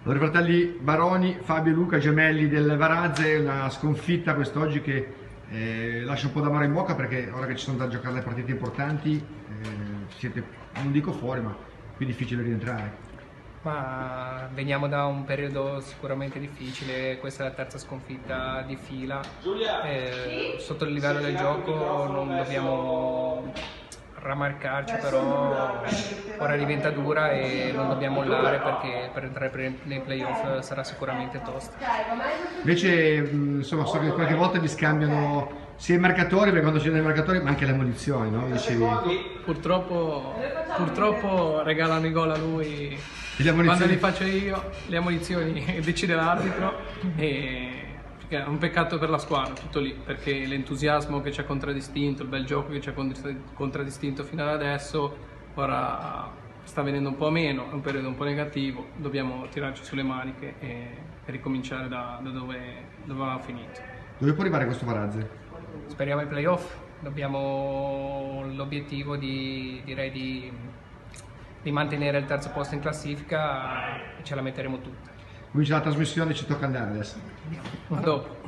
Allora, i fratelli Baroni, Fabio e Luca, gemelli del Varazze, una sconfitta quest'oggi che lascia un po' d'amaro in bocca, perché ora che ci sono da giocare le partite importanti siete, non dico fuori, ma più difficile rientrare. Ma veniamo da un periodo sicuramente difficile, questa è la terza sconfitta di fila. Sotto il livello del gioco non dobbiamo rammarcarci, però ora diventa dura e non dobbiamo mollare, perché per entrare nei playoff sarà sicuramente tosta. Invece, insomma, so che qualche volta vi scambiano sia i marcatori, perché quando ci sono i marcatori, ma anche le munizioni, no? Dicevi, Purtroppo regalano i gol a lui. le Quando munizioni. li faccio io, le ammonizioni decide l'arbitro, perché è un peccato per la squadra, tutto lì, perché l'entusiasmo che ci ha contraddistinto, il bel gioco che ci ha contraddistinto fino ad adesso, ora sta venendo un po' meno, è un periodo un po' negativo, dobbiamo tirarci sulle maniche e ricominciare da dove avevamo finito. Dove può arrivare questo Varazze? Speriamo ai playoff, abbiamo l'obiettivo di mantenere il terzo posto in classifica e ce la metteremo tutta. Comincia la trasmissione, ci tocca andare adesso. A dopo.